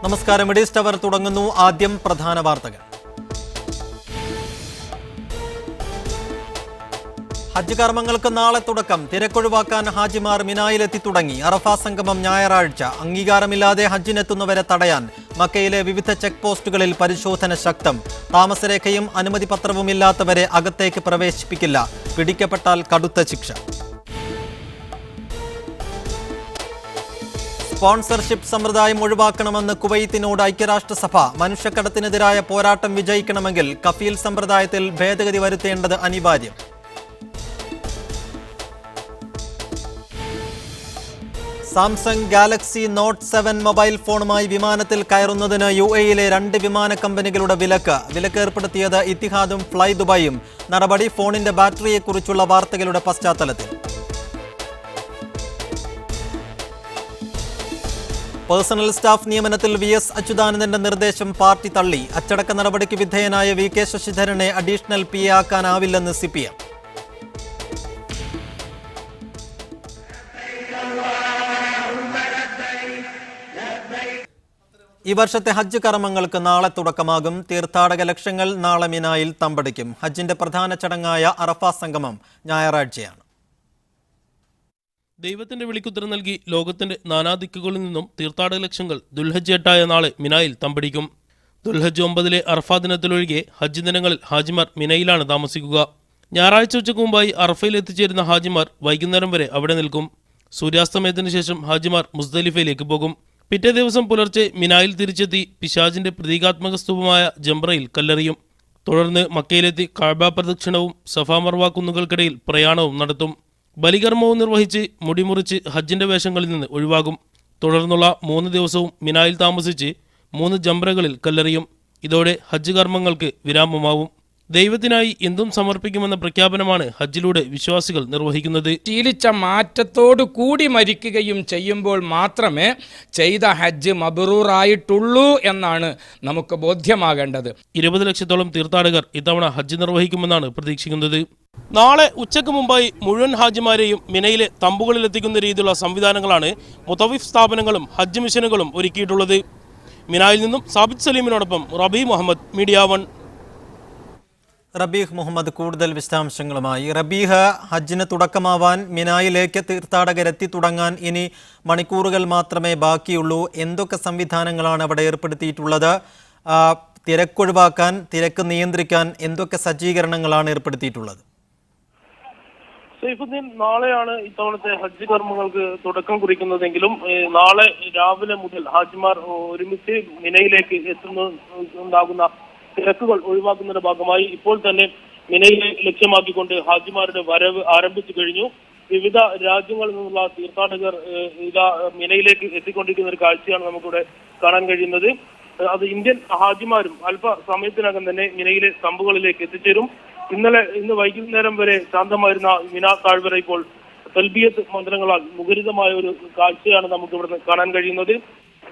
നമസ്കാരം. മിഡിസ്റ്റ് അവർ തുടങ്ങുന്നു. ആദ്യം പ്രധാന വാർത്തകൾ. ഹജ്ജ് കർമ്മങ്ങൾക്ക് നാളെ തുടക്കം. തിരക്കൊഴിവാക്കാൻ ഹാജിമാർ മിനായിലെത്തി തുടങ്ങി. അറഫ സംഗമം ഞായറാഴ്ച. അംഗീകാരമില്ലാതെ ഹജ്ജിനെത്തുന്നവരെ തടയാൻ മക്കയിലെ വിവിധ ചെക്ക് പോസ്റ്റുകളിൽ പരിശോധന ശക്തം. താമസരേഖയും അനുമതി പത്രവുമില്ലാത്തവരെ അകത്തേക്ക് പ്രവേശിപ്പിക്കില്ല. പിടിക്കപ്പെട്ടാൽ കടുത്ത ശിക്ഷ. സ്പോൺസർഷിപ്പ് സമ്പ്രദായം ഒഴിവാക്കണമെന്ന് കുവൈത്തിനോട് ഐക്യരാഷ്ട്രസഭ. മനുഷ്യക്കടത്തിനെതിരായ പോരാട്ടം വിജയിക്കണമെങ്കിൽ കഫീൽ സമ്പ്രദായത്തിൽ ഭേദഗതി വരുത്തേണ്ടത് അനിവാര്യം. സാംസങ് ഗാലക്സി നോട്ട് 7 മൊബൈൽ ഫോണുമായി വിമാനത്തിൽ കയറുന്നതിന് UAE-യിലെ 2 വിമാന കമ്പനികളുടെ വിലക്ക് ഏർപ്പെടുത്തിയത് ഇത്തിഹാദും ഫ്ലൈ ദുബായും. നടപടി ഫോണിന്റെ ബാറ്ററിയെക്കുറിച്ചുള്ള വാർത്തകളുടെ പശ്ചാത്തലത്തിൽ. പേഴ്സണൽ സ്റ്റാഫ് നിയമനത്തിൽ VS അച്യുതാനന്ദന്റെ നിർദ്ദേശം പാർട്ടി തള്ളി. അച്ചടക്ക നടപടിക്ക് വിധേയനായ VK ശശിധരനെ അഡീഷണൽ PA ആക്കാനാവില്ലെന്ന് CPM. ഈ വർഷത്തെ ഹജ്ജ് കർമ്മങ്ങൾക്ക് നാളെ തുടക്കമാകും. തീർത്ഥാടക ലക്ഷങ്ങൾ നാളെ മിനായിൽ തമ്പടിക്കും. ഹജ്ജിന്റെ പ്രധാന ചടങ്ങായ അറഫ സംഗമം ഞായറാഴ്ചയാണ്. ദൈവത്തിന്റെ വിളിക്കുത്തരം നൽകി ലോകത്തിന്റെ നാനാദിക്കുകളിൽ നിന്നും തീർത്ഥാടക ലക്ഷങ്ങൾ ദുൽഹജ്ജ് 8 നാളെ മിനായിൽ തമ്പടിക്കും. ദുൽഹജ്ജ് 9 അറഫ ദിനത്തിലൊഴികെ ഹജ്ജ് ദിനങ്ങളിൽ ഹാജിമാർ മിനയിലാണ് താമസിക്കുക. ഞായറാഴ്ച ഉച്ചയ്ക്ക് മുമ്പായി അറഫയിൽ എത്തിച്ചേരുന്ന ഹാജിമാർ വൈകുന്നേരം വരെ അവിടെ നിൽക്കും. സൂര്യാസ്തമയത്തിന് ശേഷം ഹാജിമാർ മുസ്ദലിഫയിലേക്ക് പോകും. പിറ്റേ ദിവസം പുലർച്ചെ മിനായിൽ തിരിച്ചെത്തി പിശാചിന്റെ പ്രതീകാത്മക സ്തൂപമായ ജംറയിൽ കല്ലെറിയും. തുടർന്ന് മക്കയിലെത്തി കഅബ പ്രദക്ഷിണവും സഫാ മർവ കുന്നുകൾക്കിടയിൽ പ്രയാണവും നടത്തും. ബലികർമ്മവും നിർവഹിച്ച് മുടിമുറിച്ച് ഹജ്ജിന്റെ വേഷങ്ങളിൽ നിന്ന് ഒഴിവാകും. തുടർന്നുള്ള 3 ദിവസവും മിനായിൽ താമസിച്ച് 3 ജംറകളിൽ കല്ലെറിയും. ഇതോടെ ഹജ്ജ് കർമ്മങ്ങൾക്ക് വിരാമമാവും. ദൈവത്തിനായി എന്തും സമർപ്പിക്കുമെന്ന പ്രഖ്യാപനമാണ് ഹജ്ജിലൂടെ വിശ്വാസികൾ നിർവഹിക്കുന്നത്. ശീലിച്ച മാറ്റത്തോടു കൂടി മരിക്കുകയും ചെയ്യുമ്പോൾ മാത്രമേ ചെയ്ത ഹജ്ജ് മബ്റൂറായിട്ടുള്ളൂ എന്നാണ് നമുക്ക് ബോധ്യമാകേണ്ടത്. 20 ലക്ഷത്തോളം തീർത്ഥാടകർ ഇത്തവണ ഹജ്ജ് നിർവഹിക്കുമെന്നാണ് പ്രതീക്ഷിക്കുന്നത്. നാളെ ഉച്ചയ്ക്ക് മുമ്പായി മുഴുവൻ ഹാജിമാരെയും മിനയിലെ തമ്പുകളിൽ എത്തിക്കുന്ന രീതിയിലുള്ള സംവിധാനങ്ങളാണ് മുതവിഫ് സ്ഥാപനങ്ങളും ഹജ്ജ് മിഷനുകളും ഒരുക്കിയിട്ടുള്ളത്. മിനായിൽ നിന്നും സാബിത് സലീമിനോടൊപ്പം റബീ മുഹമ്മദ്, മീഡിയ 1. റബീഹ് മുഹമ്മദ് കൂടുതൽ വിശദാംശങ്ങളുമായി. റബീഹ്, ഹജ്ജിന് തുടക്കമാവാൻ മിനായിലേക്ക് തീർത്ഥാടകരെത്തി തുടങ്ങാൻ ഇനി മണിക്കൂറുകൾ മാത്രമേ ബാക്കിയുള്ളൂ. എന്തൊക്കെ സംവിധാനങ്ങളാണ് അവിടെ ഏർപ്പെടുത്തിയിട്ടുള്ളത്? തിരക്കൊഴിവാക്കാൻ, തിരക്ക് നിയന്ത്രിക്കാൻ എന്തൊക്കെ സജ്ജീകരണങ്ങളാണ് ഏർപ്പെടുത്തിയിട്ടുള്ളത്? സൈഫുദ്ദീൻ, നാളെയാണ് ഇത്തവണത്തെ ഹജ്ജ് കർമ്മങ്ങൾക്ക് തുടക്കം കുറിക്കുന്നതെങ്കിലും നാളെ രാവിലെ മുതൽ ഹാജിമാർ ഒരുമിച്ച് മിനയിലേക്ക് എത്തുന്നുണ്ടാകുന്ന തിരക്കുകൾ ഒഴിവാക്കുന്നതിന്റെ ഭാഗമായി ഇപ്പോൾ തന്നെ മിനയിലെ ലക്ഷ്യമാക്കിക്കൊണ്ട് ഹാജിമാരുടെ വരവ് ആരംഭിച്ചു കഴിഞ്ഞു. വിവിധ രാജ്യങ്ങളിൽ നിന്നുള്ള തീർത്ഥാടകർ മിനയിലേക്ക് എത്തിക്കൊണ്ടിരിക്കുന്ന ഒരു കാഴ്ചയാണ് നമുക്കിവിടെ കാണാൻ കഴിയുന്നത്. അത് ഇന്ത്യൻ ഹാജിമാരും അല്പസമയത്തിനകം തന്നെ മിനയിലെ തമ്പുകളിലേക്ക് എത്തിച്ചേരും. ഇന്ന് വൈകുന്നേരം വരെ ശാന്തമായിരുന്ന മിന താഴ്വര ഇപ്പോൾ തൽബിയത്ത് മന്ത്രങ്ങളാൽ മുഖരിതമായ ഒരു കാഴ്ചയാണ് നമുക്ക് ഇവിടെ കാണാൻ കഴിയുന്നത്.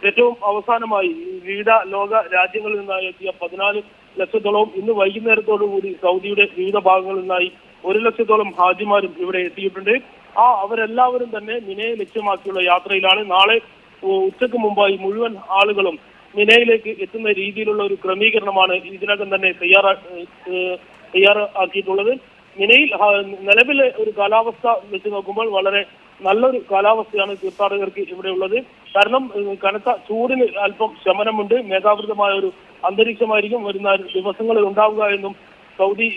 ഏറ്റവും അവസാനമായി വിവിധ ലോക രാജ്യങ്ങളിൽ നിന്നായി എത്തിയ 14 ലക്ഷത്തോളം ഇന്ന് വൈകുന്നേരത്തോടുകൂടി സൗദിയുടെ വിവിധ ഭാഗങ്ങളിൽ നിന്നായി 1 ലക്ഷത്തോളം ഹാജിമാരും ഇവിടെ എത്തിയിട്ടുണ്ട്. അവരെല്ലാവരും തന്നെ മിനയെ ലക്ഷ്യമാക്കിയുള്ള യാത്രയിലാണ്. നാളെ ഉച്ചയ്ക്ക് മുമ്പായി മുഴുവൻ ആളുകളും മിനയിലേക്ക് എത്തുന്ന രീതിയിലുള്ള ഒരു ക്രമീകരണമാണ് ഇതിനകം തന്നെ തയ്യാറാക്കിയിട്ടുള്ളത്. മിനയിൽ നിലവിലെ ഒരു കാലാവസ്ഥ വെച്ച് നോക്കുമ്പോൾ വളരെ നല്ലൊരു കാലാവസ്ഥയാണ് തീർത്ഥാടകർക്ക് ഇവിടെ ഉള്ളത്. കാരണം കനത്ത ചൂടിന് അല്പം ശമനമുണ്ട്. മേഘാവൃതമായ ഒരു അന്തരീക്ഷമായിരിക്കും വരുന്ന ദിവസങ്ങളിൽ ഉണ്ടാവുക എന്നും സൗദി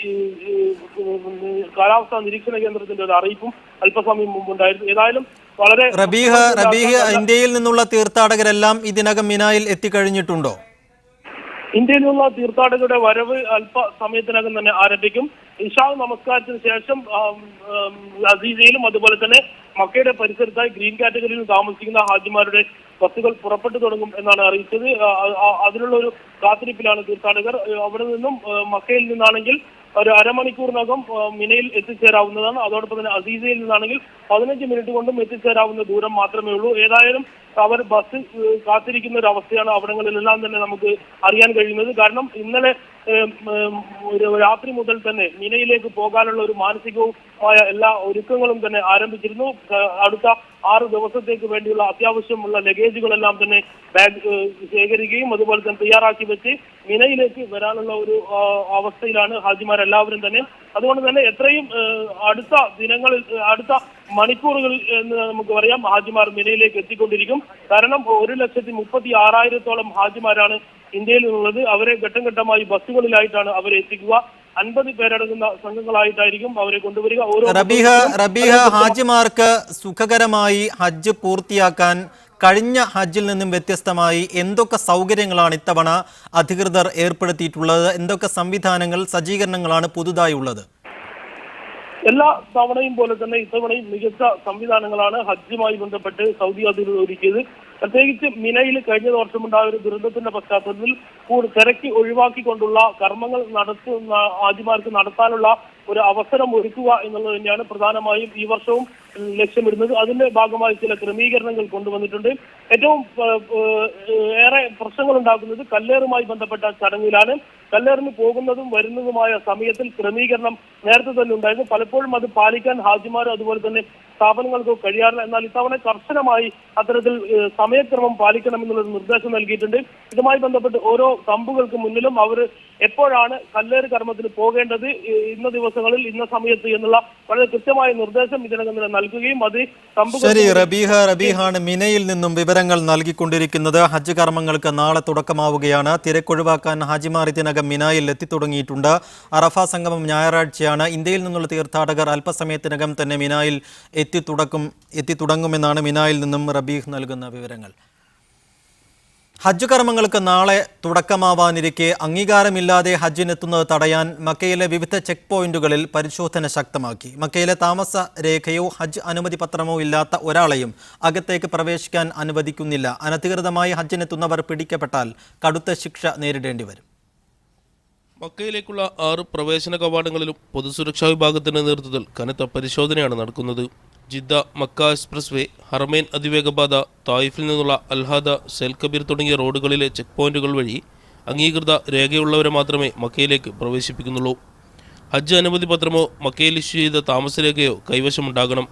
കാലാവസ്ഥാ നിരീക്ഷണ കേന്ദ്രത്തിന്റെ ഒരു അറിയിപ്പും അല്പസമയം മുമ്പുണ്ടായിരുന്നു. ഏതായാലും വളരെ റബീഹ്, ഇന്ത്യയിൽ നിന്നുള്ള തീർത്ഥാടകരെല്ലാം ഇതിനകം മിനായിൽ എത്തിക്കഴിഞ്ഞിട്ടുണ്ടോ? ഇന്ത്യയിൽ നിന്നുള്ള തീർത്ഥാടകരുടെ വരവ് അല്പസമയത്തിനകം തന്നെ ആരംഭിക്കും. ഇശാ നമസ്കാരത്തിന് ശേഷം അസീസയിലും അതുപോലെ തന്നെ മക്കയുടെ പരിസരത്തായി ഗ്രീൻ കാറ്റഗറിയിൽ താമസിക്കുന്ന ഹാജിമാരുടെ ബസ്സുകൾ പുറപ്പെട്ടു തുടങ്ങും എന്നാണ് അറിയിച്ചത്. അതിനുള്ള ഒരു കാത്തിരിപ്പിലാണ് തീർത്ഥാടകർ. അവിടെ നിന്നും മക്കയിൽ നിന്നാണെങ്കിൽ ഒരു അരമണിക്കൂറിനകം മിനയിൽ എത്തിച്ചേരാവുന്നതാണ്. അതോടൊപ്പം തന്നെ അസീസയിൽ നിന്നാണെങ്കിൽ 15 മിനിറ്റ് കൊണ്ടും എത്തിച്ചേരാവുന്ന ദൂരം മാത്രമേ ഉള്ളൂ. ഏതായാലും അവർ ബസ് കാത്തിരിക്കുന്ന ഒരു അവസ്ഥയാണ് അവിടങ്ങളിലെല്ലാം തന്നെ നമുക്ക് അറിയാൻ കഴിയുന്നത്. കാരണം ഇന്നലെ രാത്രി മുതൽ തന്നെ മിനയിലേക്ക് പോകാനുള്ള ഒരു മാനസികവുമായ എല്ലാ ഒരുക്കങ്ങളും തന്നെ ആരംഭിച്ചിരുന്നു. അടുത്ത 6 ദിവസത്തേക്ക് വേണ്ടിയുള്ള അത്യാവശ്യമുള്ള ലഗേജുകളെല്ലാം തന്നെ ബാഗ് ശേഖരിക്കുകയും അതുപോലെ തന്നെ തയ്യാറാക്കി വെച്ച് മിനയിലേക്ക് വരാനുള്ള ഒരു അവസ്ഥയിലാണ് ഹാജിമാരെല്ലാവരും തന്നെ. അതുകൊണ്ട് തന്നെ എത്രയും അടുത്ത ദിനങ്ങളിൽ, അടുത്ത മണിക്കൂറുകളിൽ എന്ന് നമുക്ക് പറയാം, ഹാജിമാർ മിനയിലേക്ക് എത്തിക്കൊണ്ടിരിക്കും. കാരണം 1,36,000-ഓളം ഹാജിമാരാണ് ഇന്ത്യയിൽ നിന്നുള്ളത്. അവരെ ഘട്ടം ഘട്ടമായി ബസ്സുകളിലായിട്ടാണ് അവരെ എത്തിക്കുക. 50 പേരടങ്ങുന്ന സംഘങ്ങളായിട്ടായിരിക്കും അവരെ കൊണ്ടുവരിക. റബീഹ, ഹാജിമാർക്ക് സുഖകരമായി ഹജ്ജ് പൂർത്തിയാക്കാൻ കഴിഞ്ഞ ഹജ്ജിൽ നിന്നും വ്യത്യസ്തമായി എന്തൊക്കെ സൗകര്യങ്ങളാണ് ഇത്തവണ അധികൃതർ ഏർപ്പെടുത്തിയിട്ടുള്ളത്? എന്തൊക്കെ സംവിധാനങ്ങൾ, സജ്ജീകരണങ്ങളാണ് പുതുതായി ഉള്ളത്? എല്ലാ തവണയും പോലെ തന്നെ ഇത്തവണയും മികച്ച സംവിധാനങ്ങളാണ് ഹജ്ജുമായി ബന്ധപ്പെട്ട് സൗദി അധികൃതർ ഒരുക്കിയത്. പ്രത്യേകിച്ച് മിനയിൽ കഴിഞ്ഞ വർഷമുണ്ടായ ഒരു ദുരന്തത്തിന്റെ പശ്ചാത്തലത്തിൽ തിരക്ക് ഒഴിവാക്കിക്കൊണ്ടുള്ള കർമ്മങ്ങൾ നടത്തുന്ന ഹാജിമാർക്ക് നടത്താനുള്ള ഒരു അവസരം ഒരുക്കുക എന്നുള്ളത് തന്നെയാണ് പ്രധാനമായും ഈ വർഷവും ലക്ഷ്യമിടുന്നത്. അതിന്റെ ഭാഗമായി ചില ക്രമീകരണങ്ങൾ കൊണ്ടുവന്നിട്ടുണ്ട്. ഏറ്റവും ഏറെ പ്രശ്നങ്ങൾ ഉണ്ടാക്കുന്നത് കല്ലേറുമായി ബന്ധപ്പെട്ട ചടങ്ങിലാണ്. കല്ലേറിന് പോകുന്നതും വരുന്നതുമായ സമയത്തിൽ ക്രമീകരണം നേരത്തെ തന്നെ ഉണ്ടായിരുന്നു. പലപ്പോഴും അത് പാലിക്കാൻ ഹാജിമാർ അതുപോലെ തന്നെ സ്ഥാപനങ്ങൾക്ക് കഴിയാറില്ല. എന്നാൽ ഇത്തവണ കർശനമായി അത്തരത്തിൽ സമയക്രമം പാലിക്കണമെന്നുള്ള നിർദ്ദേശം നൽകിയിട്ടുണ്ട്. ഇതുമായി ബന്ധപ്പെട്ട് ഓരോ തമ്പുകൾക്ക് മുന്നിലും അവർ എപ്പോഴാണ് കല്ലേറ് കർമ്മത്തിന് പോകേണ്ടത്, ഇന്ന ദിവസങ്ങളിൽ ഇന്ന സമയത്ത് എന്നുള്ള വളരെ കൃത്യമായ നിർദ്ദേശം ഇതിനകം തന്നെ നൽകുകയും അത് ശരി. റബീഹാണ് മിനയിൽ നിന്നും വിവരങ്ങൾ നൽകിക്കൊണ്ടിരിക്കുന്നത്. ഹജ്ജ് കർമ്മങ്ങൾക്ക് നാളെ തുടക്കമാവുകയാണ്. തിരക്കൊഴിവാക്കാൻ ഹാജിമാർ ഇതിനകം മിനായിൽ എത്തിത്തുടങ്ങിയിട്ടുണ്ട്. അറഫ സംഗമം ഞായറാഴ്ചയാണ്. ഇന്ത്യയിൽ നിന്നുള്ള തീർത്ഥാടകർ അല്പസമയത്തിനകം തന്നെ മിനായിൽ എത്തിത്തുടങ്ങുമെന്നാണ് മിനായിൽ നിന്നും റബീഹ് നൽകുന്ന വിവരങ്ങൾ. ഹജ്ജ് കർമ്മങ്ങൾക്ക് നാളെ തുടക്കമാവാനിരിക്കെ അംഗീകാരമില്ലാതെ ഹജ്ജിനെത്തുന്നത് തടയാൻ മക്കയിലെ വിവിധ ചെക്ക് പോയിന്റുകളിൽ പരിശോധന ശക്തമാക്കി. മക്കയിലെ താമസ രേഖയോ ഹജ്ജ് അനുമതി പത്രമോ ഇല്ലാത്ത ഒരാളെയും അകത്തേക്ക് പ്രവേശിക്കാൻ അനുവദിക്കുന്നില്ല. അനധികൃതമായി ഹജ്ജിനെത്തുന്നവർ പിടിക്കപ്പെട്ടാൽ കടുത്ത ശിക്ഷ നേരിടേണ്ടി വരും. മക്കയിലേക്കുള്ള 6 പ്രവേശന കവാടങ്ങളിലും പൊതുസുരക്ഷാ വിഭാഗത്തിന്റെ നേതൃത്വത്തിൽ കനത്ത പരിശോധനയാണ് നടക്കുന്നത്. Jeddah Mecca expressway, Haramain അതിവേഗപാത, തായിഫിൽ നിന്നുള്ള അൽഹാദ, സെൽ കബീർ തുടങ്ങിയ റോഡുകളിലെ ചെക്ക് പോയിന്റുകൾ വഴി അംഗീകൃത രേഖയുള്ളവരെ മാത്രമേ മക്കയിലേക്ക് പ്രവേശിപ്പിക്കുന്നുള്ളൂ. ഹജ്ജ് അനുമതി പത്രമോ മക്കയിൽ ഇഷ്യൂ ചെയ്ത താമസരേഖയോ കൈവശമുണ്ടാകണം.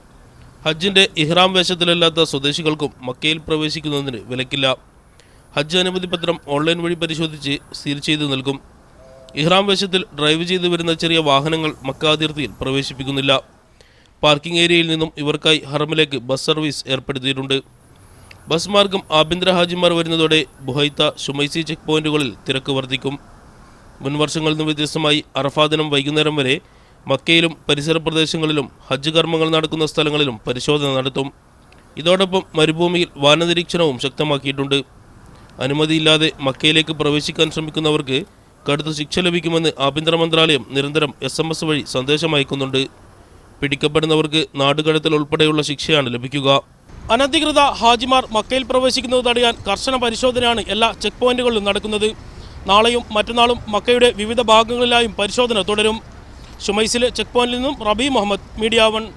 ഹജ്ജിന്റെ ഇഹ്റാം വേഷത്തിലല്ലാത്ത സ്വദേശികൾക്കും മക്കയിൽ പ്രവേശിക്കുന്നതിന് വിലക്കില്ല. ഹജ്ജ് അനുമതി പത്രം ഓൺലൈൻ വഴി പരിശോധിച്ച് സീൽ ചെയ്ത് നൽകും. ഇഹ്റാം വേഷത്തിൽ ഡ്രൈവ് ചെയ്തു വരുന്ന ചെറിയ വാഹനങ്ങൾ മക്ക അതിർത്തിയിൽ പ്രവേശിപ്പിക്കുന്നില്ല. പാർക്കിംഗ് ഏരിയയിൽ നിന്നും ഇവർക്കായി ഹറമിലേക്ക് ബസ് സർവീസ് ഏർപ്പെടുത്തിയിട്ടുണ്ട്. ബസ് മാർഗം ആഭ്യന്തര ഹാജിമാർ വരുന്നതോടെ ബുഹൈത്ത, ഷുമൈസി ചെക്ക് പോയിന്റുകളിൽ തിരക്ക് വർദ്ധിക്കും. മുൻ വർഷങ്ങളിൽ നിന്ന് വ്യത്യസ്തമായി അറഫാ ദിനം വൈകുന്നേരം വരെ മക്കയിലും പരിസര പ്രദേശങ്ങളിലും ഹജ്ജ് കർമ്മങ്ങൾ നടക്കുന്ന സ്ഥലങ്ങളിലും പരിശോധന നടത്തും. ഇതോടൊപ്പം മരുഭൂമിയിൽ വാനനിരീക്ഷണവും ശക്തമാക്കിയിട്ടുണ്ട്. അനുമതിയില്ലാതെ മക്കയിലേക്ക് പ്രവേശിക്കാൻ ശ്രമിക്കുന്നവർക്ക് കടുത്ത ശിക്ഷ ലഭിക്കുമെന്ന് ആഭ്യന്തര മന്ത്രാലയം നിരന്തരം SMS വഴി സന്ദേശം അയക്കുന്നുണ്ട്. പിടിക്കപ്പെടുന്നവർക്ക് നാടുകടത്തൽ ഉൾപ്പെടെയുള്ള ശിക്ഷയാണ് ലഭിക്കുക. അനധികൃത ഹാജിമാർ മക്കയിൽ പ്രവേശിക്കുന്നത് തടയാൻ കർശന പരിശോധനയാണ് എല്ലാ ചെക്ക് പോയിന്റുകളിലും നടക്കുന്നത്. നാളെയും മറ്റന്നാളും മക്കയുടെ വിവിധ ഭാഗങ്ങളിലായും പരിശോധന തുടരും. ഷുമൈസിലെ ചെക്ക് പോയിന്റിൽ നിന്നും റബി മുഹമ്മദ്, മീഡിയ 1.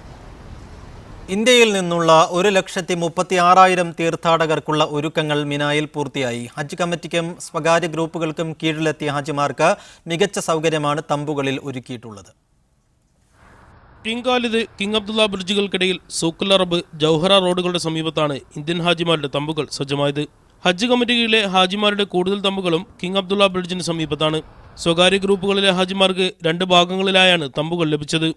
ഇന്ത്യയിൽ നിന്നുള്ള 1,36,000 തീർത്ഥാടകർക്കുള്ള ഒരുക്കങ്ങൾ മിനായിൽ പൂർത്തിയായി. ഹജ്ജ് കമ്മിറ്റിക്കും സ്വകാര്യ ഗ്രൂപ്പുകൾക്കും കീഴിലെത്തിയ ഹാജിമാർക്ക് മികച്ച സൗകര്യമാണ് തമ്പുകളിൽ ഒരുക്കിയിട്ടുള്ളത്. കിങ് ഖാലിദ്, കിങ് അബ്ദുള്ള ബ്രിഡ്ജുകൾക്കിടയിൽ സൂഖുൽ അറബ്, ജൗഹറ റോഡുകളുടെ സമീപത്താണ് ഇന്ത്യൻ ഹാജിമാരുടെ തമ്പുകൾ സജ്ജമായത്. ഹജ്ജ് കമ്മിറ്റിയിലെ ഹാജിമാരുടെ കൂടുതൽ തമ്പുകളും കിങ് അബ്ദുള്ള ബ്രിഡ്ജിന് സമീപത്താണ്. സ്വകാര്യ ഗ്രൂപ്പുകളിലെ ഹാജിമാർക്ക് 2 ഭാഗങ്ങളിലായാണ് തമ്പുകൾ ലഭിച്ചത്.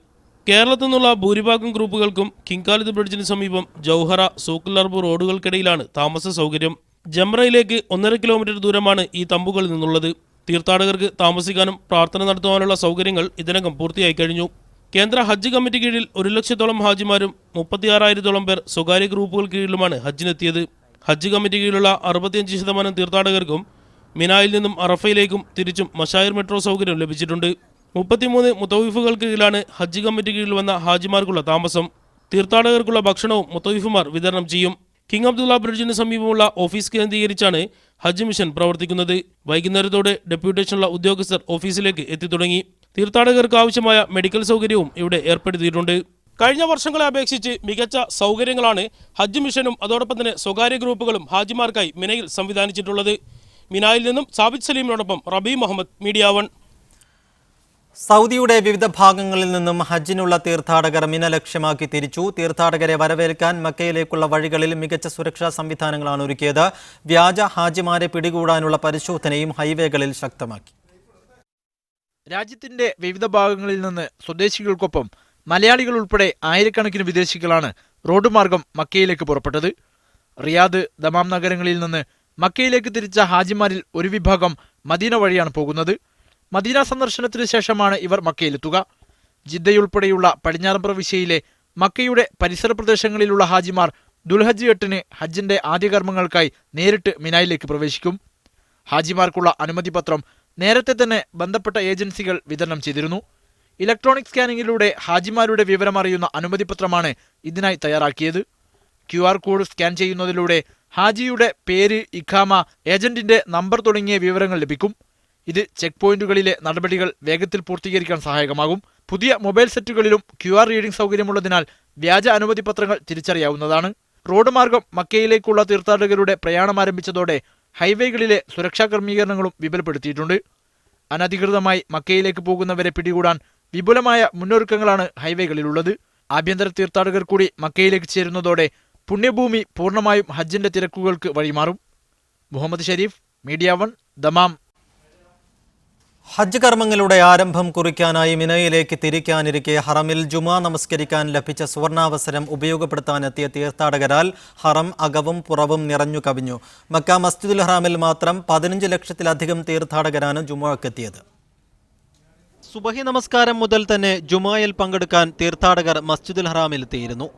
കേരളത്തിൽ നിന്നുള്ള ഭൂരിഭാഗം ഗ്രൂപ്പുകൾക്കും കിങ് ഖാലിദ് ബ്രിഡ്ജിന് സമീപം ജൗഹറ, സൂഖുൽ അറബ് റോഡുകൾക്കിടയിലാണ് താമസ സൗകര്യം. ജംറയിലേക്ക് 1.5 കിലോമീറ്റർ ദൂരമാണ് ഈ തമ്പുകളിൽ നിന്നുള്ളത്. തീർത്ഥാടകർക്ക് താമസിക്കാനും പ്രാർത്ഥന നടത്തുവാനുള്ള സൗകര്യങ്ങൾ ഇതിനകം പൂർത്തിയായി കഴിഞ്ഞു. കേന്ദ്ര ഹജ്ജ് കമ്മിറ്റി കീഴിൽ 1,00,000-ഓളം ഹാജിമാരും 36,000-ഓളം പേർ സ്വകാര്യ ഗ്രൂപ്പുകൾ കീഴിലുമാണ് ഹജ്ജിനെത്തിയത്. ഹജ്ജ് കമ്മിറ്റി കീഴിലുള്ള 65% തീർത്ഥാടകർക്കും മിനായിൽ നിന്നും അറഫയിലേക്കും തിരിച്ചും മശായിർ മെട്രോ സൗകര്യം ലഭിച്ചിട്ടുണ്ട്. 33 മുത്തവീഫുകൾക്ക് കീഴിലാണ് ഹജ്ജ് കമ്മിറ്റി കീഴിൽ വന്ന ഹാജിമാർക്കുള്ള താമസം. തീർത്ഥാടകർക്കുള്ള ഭക്ഷണവും മുത്തവീഫുമാർ വിതരണം ചെയ്യും. കിങ് അബ്ദുള്ള ബ്രിഡ്ജിന് സമീപമുള്ള ഓഫീസ് കേന്ദ്രീകരിച്ചാണ് ഹജ്ജ് മിഷൻ പ്രവർത്തിക്കുന്നത്. വൈകുന്നേരത്തോടെ ഡെപ്യൂട്ടേഷനുള്ള ഉദ്യോഗസ്ഥർ ഓഫീസിലേക്ക് എത്തിത്തുടങ്ങി. തീർത്ഥാടകർക്ക് ആവശ്യമായ മെഡിക്കൽ സൗകര്യവും ഇവിടെ ഏർപ്പെടുത്തിയിട്ടുണ്ട്. കഴിഞ്ഞ വർഷങ്ങളെ അപേക്ഷിച്ച് മികച്ച സൗകര്യങ്ങളാണ് ഹജ്ജ് മിഷനും അതോടൊപ്പം തന്നെ സ്വകാര്യ ഗ്രൂപ്പുകളും ഹാജിമാർക്കായി മിനയിൽ സംവിധാനിച്ചിട്ടുള്ളത്. മിനായിൽ നിന്നും സാബിത് സലീമിനോടൊപ്പം റബി മുഹമ്മദ്, മീഡിയ 1. സൗദിയുടെ വിവിധ ഭാഗങ്ങളിൽ നിന്നും ഹജ്ജിനുള്ള തീർത്ഥാടകർ മിന ലക്ഷ്യമാക്കി തിരിച്ചു. തീർത്ഥാടകരെ വരവേൽക്കാൻ മക്കയിലേക്കുള്ള വഴികളിൽ മികച്ച സുരക്ഷാ സംവിധാനങ്ങളാണ് ഒരുക്കിയത്. വ്യാജ ഹാജിമാരെ പിടികൂടാനുള്ള പരിശോധനയും ഹൈവേകളിൽ ശക്തമാക്കി. രാജ്യത്തിന്റെ വിവിധ ഭാഗങ്ങളിൽ നിന്ന് സ്വദേശികൾക്കൊപ്പം മലയാളികൾ ഉൾപ്പെടെ ആയിരക്കണക്കിന് വിദേശികളാണ് റോഡ് മാർഗം മക്കയിലേക്ക് പുറപ്പെട്ടത്. റിയാദ്, ദമാം നഗരങ്ങളിൽ നിന്ന് മക്കയിലേക്ക് തിരിച്ച ഹാജിമാരിൽ ഒരു വിഭാഗം മദീന വഴിയാണ് പോകുന്നത്. മദീന സന്ദർശനത്തിന് ശേഷമാണ് ഇവർ മക്കയിലെത്തുക. ജിദ്ദയുൾപ്പെടെയുള്ള പടിഞ്ഞാറൻ പ്രവിശ്യയിലെ മക്കയുടെ പരിസര പ്രദേശങ്ങളിലുള്ള ഹാജിമാർ ദുൽഹജ്ജ് 8-ന് ഹജ്ജിന്റെ ആദ്യകർമ്മങ്ങൾക്കായി നേരിട്ട് മിനായിലേക്ക് പ്രവേശിക്കും. ഹാജിമാർക്കുള്ള അനുമതി പത്രം നേരത്തെ തന്നെ ബന്ധപ്പെട്ട ഏജൻസികൾ വിതരണം ചെയ്തിരുന്നു. ഇലക്ട്രോണിക് സ്കാനിങ്ങിലൂടെ ഹാജിമാരുടെ വിവരമറിയുന്ന അനുമതി പത്രമാണ് ഇതിനായി തയ്യാറാക്കിയത്. QR കോഡ് സ്കാൻ ചെയ്യുന്നതിലൂടെ ഹാജിയുടെ പേര്, ഇഖാമ, ഏജന്റിന്റെ നമ്പർ തുടങ്ങിയ വിവരങ്ങൾ ലഭിക്കും. ഇത് ചെക്ക് പോയിന്റുകളിലെ നടപടികൾ വേഗത്തിൽ പൂർത്തീകരിക്കാൻ സഹായകമാകും. പുതിയ മൊബൈൽ സെറ്റുകളിലും QR റീഡിംഗ് സൗകര്യമുള്ളതിനാൽ വ്യാജ അനുമതി പത്രങ്ങൾ തിരിച്ചറിയാവുന്നതാണ്. റോഡ് മാർഗം മക്കയിലേക്കുള്ള തീർത്ഥാടകരുടെ പ്രയാണം ആരംഭിച്ചതോടെ ഹൈവേകളിലെ സുരക്ഷാ ക്രമീകരണങ്ങളും വിപുലപ്പെടുത്തിയിട്ടുണ്ട്. അനധികൃതമായി മക്കയിലേക്ക് പോകുന്നവരെ പിടികൂടാൻ വിപുലമായ മുന്നൊരുക്കങ്ങളാണ് ഹൈവേകളിലുള്ളത്. ആഭ്യന്തര തീർത്ഥാടകർ കൂടി മക്കയിലേക്ക് ചേരുന്നതോടെ പുണ്യഭൂമി പൂർണ്ണമായും ഹജ്ജിന്റെ തിരക്കുകൾക്ക് വഴിമാറും. Muhammad Shareef, media 1, Dammam. ഹജ്ജ് കർമ്മങ്ങളുടെ ആരംഭം കുറിക്കാനായി മിനയിലേക്ക് തിരിക്കാനിരിക്കെ ഹറമിൽ ജുമാ നമസ്കരിക്കാൻ ലഭിച്ച സുവർണാവസരം ഉപയോഗപ്പെടുത്താനെത്തിയ തീർത്ഥാടകരാൽ ഹറം അകവും പുറവും നിറഞ്ഞു കവിഞ്ഞു. മക്ക മസ്ജിദുൽ ഹറാമിൽ മാത്രം 15 ലക്ഷത്തിലധികം തീർത്ഥാടകരാണ് ജുമുഅക്കെത്തിയത്. സുബഹി നമസ്കാരം മുതൽ തന്നെ ജുമായിൽ പങ്കെടുക്കാൻ തീർത്ഥാടകർ മസ്ജിദുൽ ഹറാമിൽ എത്തിയിരുന്നു.